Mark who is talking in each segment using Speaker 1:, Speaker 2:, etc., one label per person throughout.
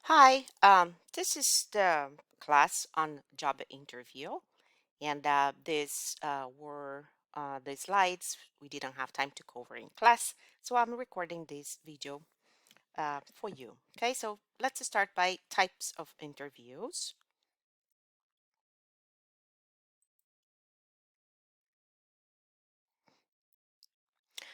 Speaker 1: Hi, this is the class on job interview, and these were the slides we didn't have time to cover in class, so I'm recording this video for you. Okay, so let's start by types of interviews.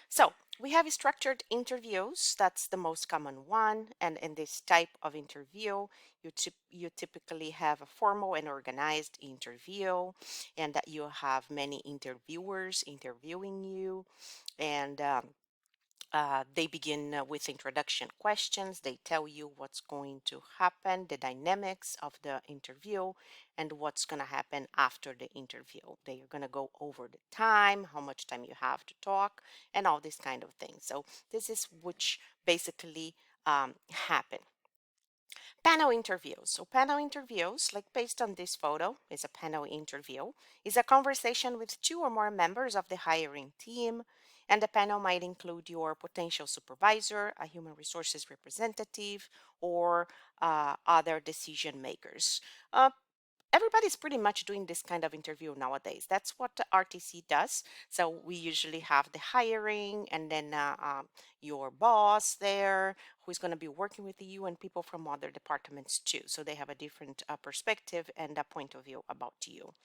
Speaker 1: So we have structured interviews. That's the most common one. And in this type of interview, you typically have a formal and organized interview, and that you have many interviewers interviewing you. And they begin with introduction questions. They tell you what's going to happen, the dynamics of the interview, and what's going to happen after the interview. They are going to go over the time, how much time you have to talk, and all these kind of things. So this is which basically happen. Panel interviews. So panel interviews, like based on this photo, is a panel interview, is a conversation with two or more members of the hiring team. And the panel might include your potential supervisor, a human resources representative, or other decision makers. Uh, Everybody's pretty much doing this kind of interview nowadays. That's what the RTC does. So we usually have the hiring and then your boss there who's going to be working with you and people from other departments too. So they have a different perspective and a point of view about you.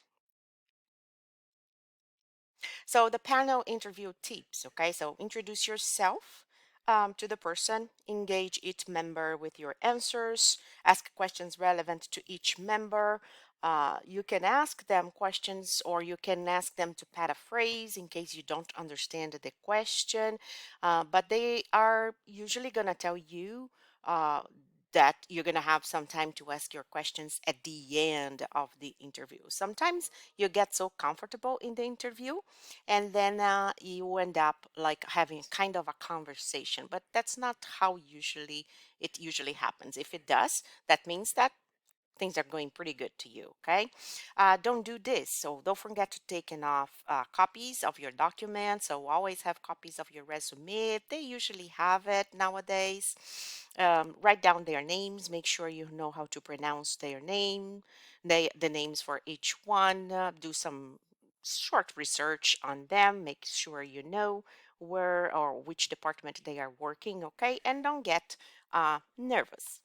Speaker 1: So the panel interview tips, okay? So introduce yourself to the person, engage each member with your answers, ask questions relevant to each member. You can ask them questions or you can ask them to paraphrase in case you don't understand the question. But they are usually going to tell you that you're going to have some time to ask your questions at the end of the interview. Sometimes you get so comfortable in the interview and then you end up like having kind of a conversation, but that's not how usually it usually happens. If it does, that means that things are going pretty good to you. Okay, don't do this. So don't forget to take enough copies of your documents. So always have copies of your resume. They usually have it nowadays. Write down their names. Make sure you know how to pronounce their name, the names for each one. Do some short research on them. Make sure you know where or which department they are working. Okay, and don't get nervous.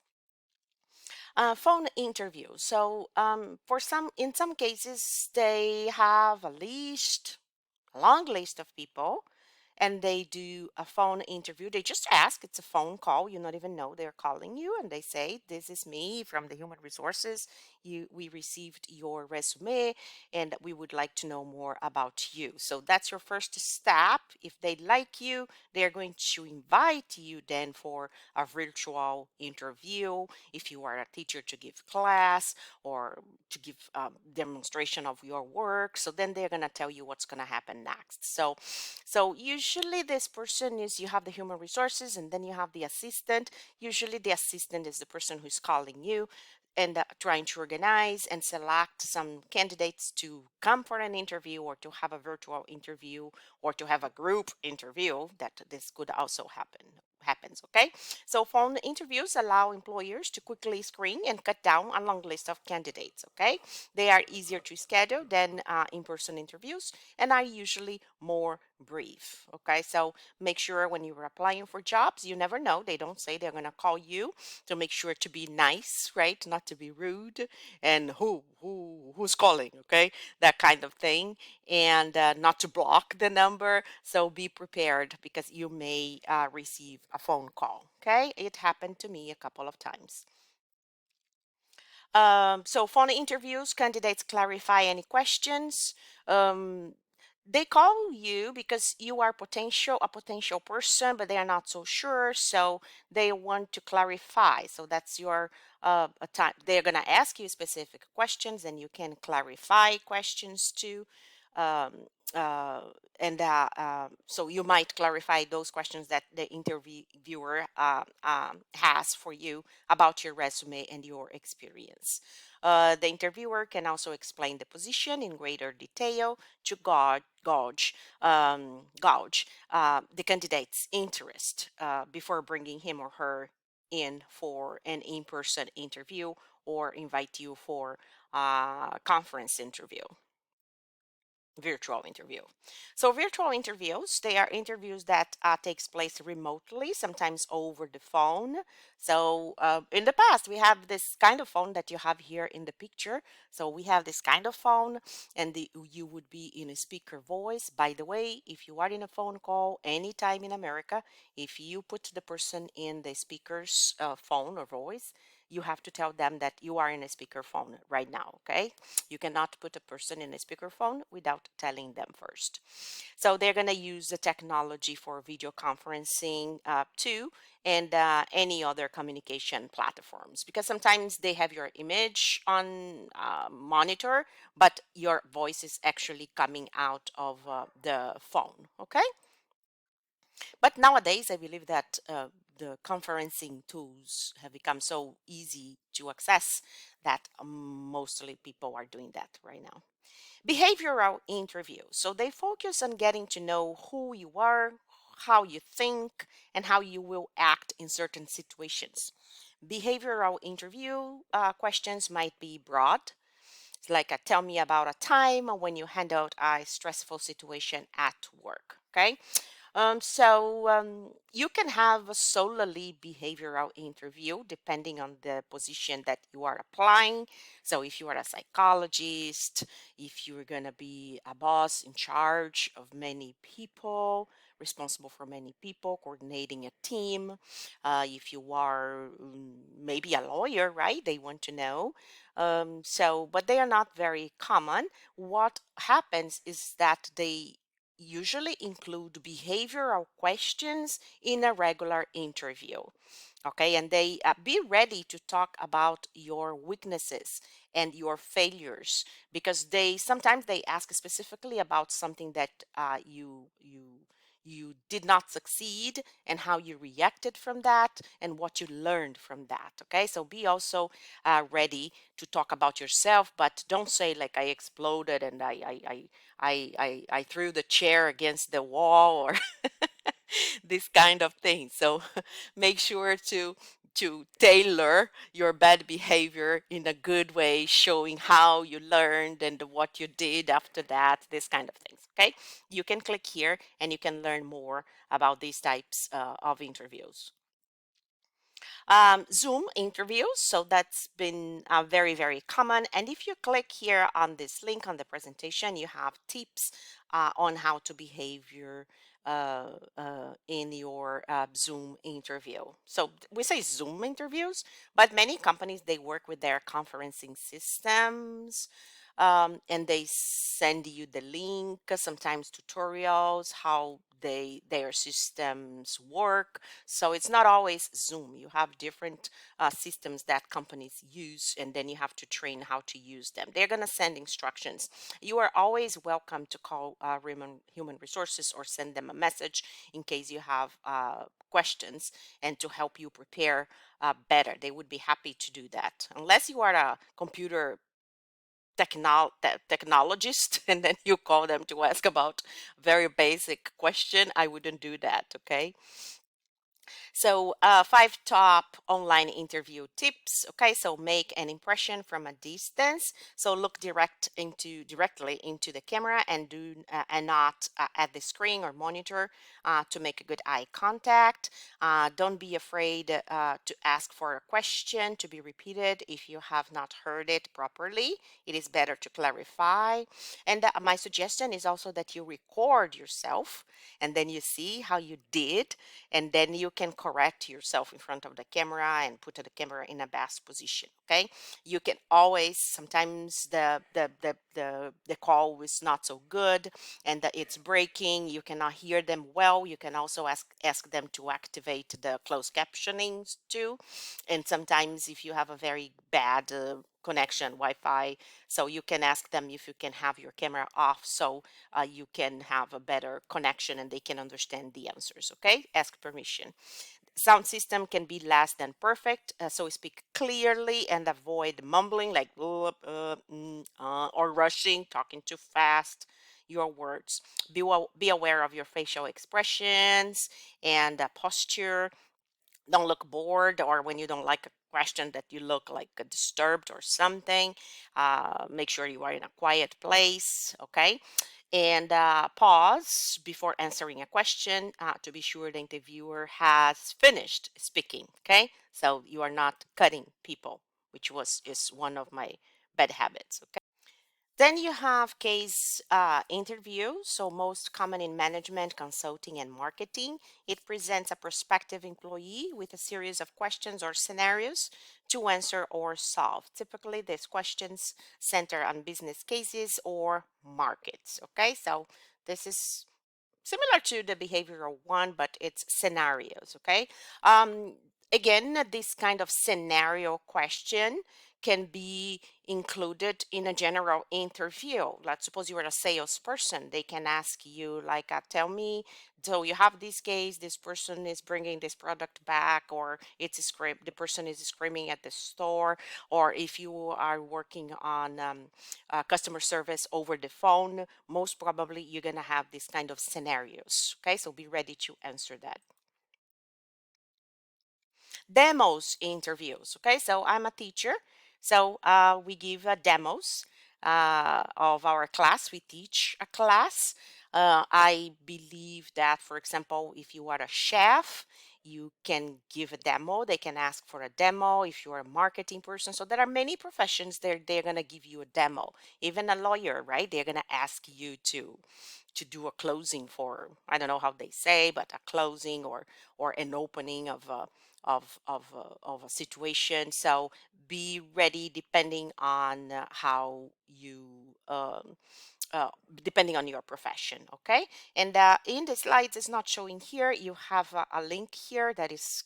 Speaker 1: Phone interview. So for in some cases, they have a long list of people, and they do a phone interview. They just ask, it's a phone call. You not even know they're calling you, and they say, "This is me from the human resources. We received your resume, and we would like to know more about you." So that's your first step. If they like you, they are going to invite you then for a virtual interview. If you are a teacher, to give class or to give demonstration of your work. So then they're going to tell you what's going to happen next. So usually this person is, you have the human resources and then you have the assistant. Usually the assistant is the person who's calling you and trying to organize and select some candidates to come for an interview or to have a virtual interview or to have a group interview. That this could also happens. Okay, so phone interviews allow employers to quickly screen and cut down a long list of candidates. Okay, they are easier to schedule than in-person interviews and are usually more brief. Okay, so make sure when you're applying for jobs, you never know. They don't say they're going to call you, so make sure to be nice, right? Not to be rude, and who's calling, okay? That kind of thing, and not to block the number. So be prepared because you may receive a phone call. Okay, it happened to me a couple of times. So phone interviews, candidates clarify any questions. Um, they call you because you are a potential person, but they are not so sure. So they want to clarify. So that's your a time. They're gonna ask you specific questions, and you can clarify questions too. Um, uh, and so you might clarify those questions that the interviewer has for you about your resume and your experience. The interviewer can also explain the position in greater detail to gauge the candidate's interest before bringing him or her in for an in-person interview or invite you for a conference interview, virtual interview. So virtual interviews, they are interviews that takes place remotely, sometimes over the phone. So in the past, we have this kind of phone that you have here in the picture. So we have this kind of phone, and you would be in a speaker voice. By the way, if you are in a phone call anytime in America, if you put the person in the speaker's phone or voice, you have to tell them that you are in a speaker phone right now, okay? You cannot put a person in a speakerphone without telling them first. So they're going to use the technology for video conferencing too, and any other communication platforms, because sometimes they have your image on monitor, but your voice is actually coming out of the phone, okay? But nowadays, I believe that the conferencing tools have become so easy to access that mostly people are doing that right now. Behavioral interviews. So they focus on getting to know who you are, how you think, and how you will act in certain situations. Behavioral interview questions might be broad, like tell me about a time when you handled a stressful situation at work. Okay, you can have a solely behavioral interview depending on the position that you are applying. So if you are a psychologist, if you're going to be a boss in charge of many people, responsible for many people, coordinating a team, if you are maybe a lawyer, right? They want to know. But they are not very common. What happens is that they usually include behavioral questions in a regular interview. Okay, and they be ready to talk about your weaknesses and your failures, because they sometimes they ask specifically about something that you did not succeed, and how you reacted from that and what you learned from that. Okay, so be also ready to talk about yourself, but don't say like I exploded and I threw the chair against the wall, or this kind of thing. So make sure to tailor your bad behavior in a good way, showing how you learned and what you did after that, this kind of things. Okay, you can click here and you can learn more about these types of interviews. Zoom interviews. So that's been very, very common. And if you click here on this link on the presentation, you have tips on how to behave in your Zoom interview. So we say Zoom interviews, but many companies, they work with their conferencing systems. And they send you the link, sometimes tutorials, how their systems work. So it's not always Zoom. You have different systems that companies use, and then you have to train how to use them. They're going to send instructions. You are always welcome to call Human Resources or send them a message in case you have questions, and to help you prepare better. They would be happy to do that. Unless you are a computer technologist and then you call them to ask about very basic question, I wouldn't do that. Okay, so, 5 top online interview tips. Okay, so make an impression from a distance. So look directly into the camera, and not at the screen or monitor, to make a good eye contact. Don't be afraid to ask for a question to be repeated if you have not heard it properly. It is better to clarify. And my suggestion is also that you record yourself, and then you see how you did, and then you can correct yourself in front of the camera and put the camera in a best position. Okay, you can always, sometimes the call was not so good and that it's breaking, you cannot hear them well, you can also ask them to activate the closed captioning too. And sometimes if you have a very bad connection Wi-Fi, so you can ask them if you can have your camera off, so you can have a better connection and they can understand the answers. Okay, ask permission. Sound system can be less than perfect, so speak clearly and avoid mumbling like or rushing, talking too fast your words. Be aware of your facial expressions and posture. Don't look bored, or when you don't like a question that you look like disturbed or something. Make sure you are in a quiet place, okay? And pause before answering a question to be sure the interviewer has finished speaking, okay? So you are not cutting people, which was is one of my bad habits, okay? Then you have case interview. So most common in management, consulting, and marketing. It presents a prospective employee with a series of questions or scenarios to answer or solve. Typically, these questions center on business cases or markets. Okay, so this is similar to the behavioral one, but it's scenarios. Okay. Um, Again, this kind of scenario question can be included in a general interview. Let's suppose you are a salesperson. They can ask you, like, tell me, so you have this case, this person is bringing this product back, or the person is screaming at the store, or if you are working on customer service over the phone, most probably you're going to have this kind of scenarios. Okay, so be ready to answer that. Demos interviews. Okay, so I'm a teacher, so we give demos of our class. We teach a class. I believe that, for example, if you are a chef, you can give a demo. They can ask for a demo. If you are a marketing person, so there are many professions they're gonna give you a demo. Even a lawyer, right? They're gonna ask you to do a closing for, I don't know how they say, but a closing or an opening of of a situation. So be ready depending on how you uh, depending on your profession. Okay, and in the slides, it's not showing here. You have a link here that is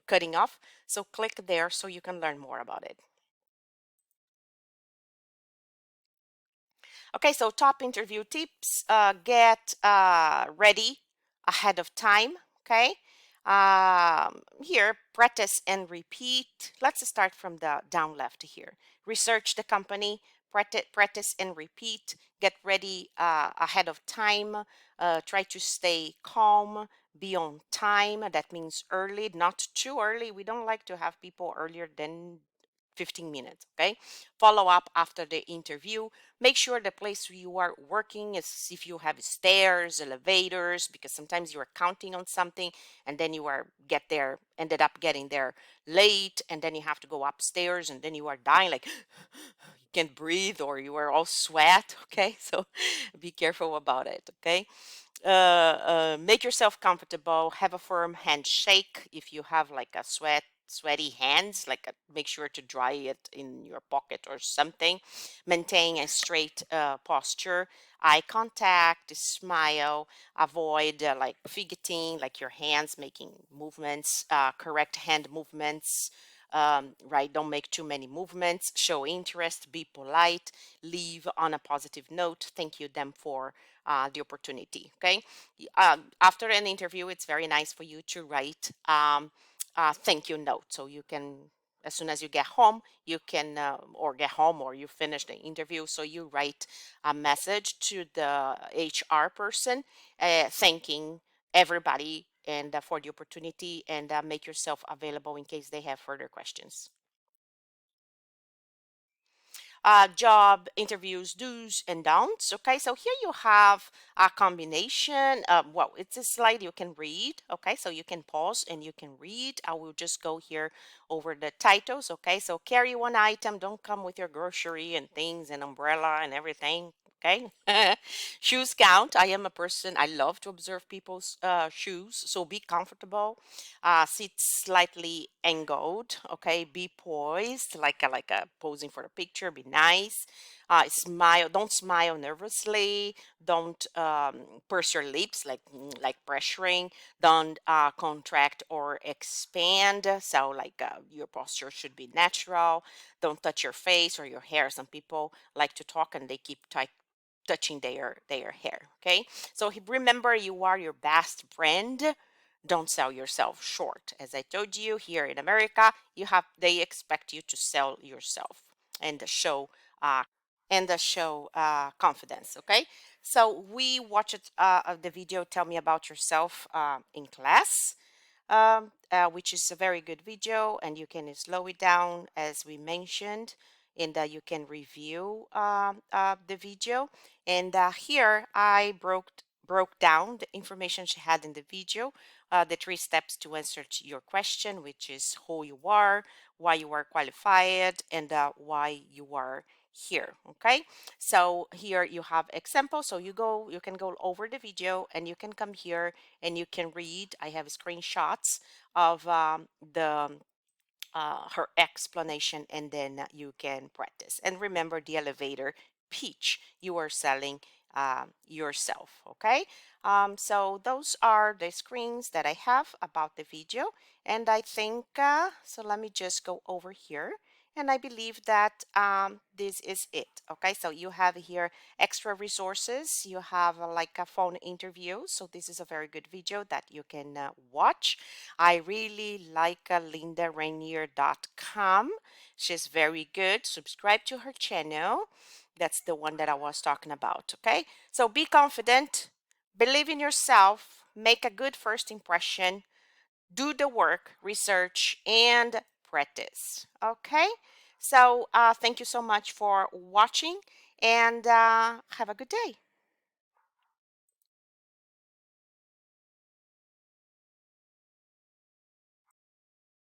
Speaker 1: cutting off. So click there so you can learn more about it. Okay, so top interview tips, get ready ahead of time. Okay, here, practice and repeat. Let's start from the down left here. Research the company, practice and repeat. Get ready ahead of time. Try to stay calm, be on time. That means early, not too early. We don't like to have people earlier than 15 minutes. Okay, follow up after the interview. Make sure the place where you are working is, if you have stairs, elevators, because sometimes you are counting on something and then you are ended up getting there late, and then you have to go upstairs and then you are dying, like you can't breathe, or you are all sweat. Okay, so be careful about it. Okay, make yourself comfortable. Have a firm handshake. If you have like a sweaty hands, like make sure to dry it in your pocket or something. Maintain a straight posture. Eye contact, smile. Avoid like fidgeting, like your hands making movements. Correct hand movements. Right, don't make too many movements. Show interest. Be polite. Leave on a positive note. Thank you them for the opportunity. Okay. After an interview, it's very nice for you to write thank you note. So you can, as soon as you get home, you can, or get home or you finish the interview. So you write a message to the HR person thanking everybody and for the opportunity, and make yourself available in case they have further questions. Job interviews, do's and don'ts. Okay, so here you have a combination. Well, it's a slide you can read. Okay, so you can pause and you can read. I will just go here over the titles. Okay, so carry one item. Don't come with your grocery and things and umbrella and everything. Okay, shoes count. I am a person, I love to observe people's shoes, so be comfortable. Sit slightly angled. Okay, be poised, like a posing for a picture. Be nice. Smile. Don't smile nervously. Don't purse your lips like pressuring. Don't contract or expand. So like your posture should be natural. Don't touch your face or your hair. Some people like to talk and they keep touching their hair. Okay, so remember, you are your best friend. Don't sell yourself short. As I told you, here in America, they expect you to sell yourself and show uh, confidence. Okay, so we watched the video. Tell me about yourself in class. which is a very good video, and you can slow it down as we mentioned, and you can review the video. And here I broke down the information she had in the video, the 3 steps to answer to your question, which is who you are, why you are qualified, and why you are here. Okay, so here you have examples, so you can go over the video and you can come here and you can read. I have screenshots of the her explanation, and then you can practice. And remember the elevator pitch, you are selling yourself. Okay, so those are the screens that I have about the video, and I think so let me just go over here, and I believe that this is it. Okay, so you have here extra resources. You have like a phone interview, so this is a very good video that you can watch. I really like lindarainier.com. She's very good. Subscribe to her channel. That's the one that I was talking about. Okay, so be confident, believe in yourself, make a good first impression, do the work, research, and practice. Okay, so thank you so much for watching, and have a good day.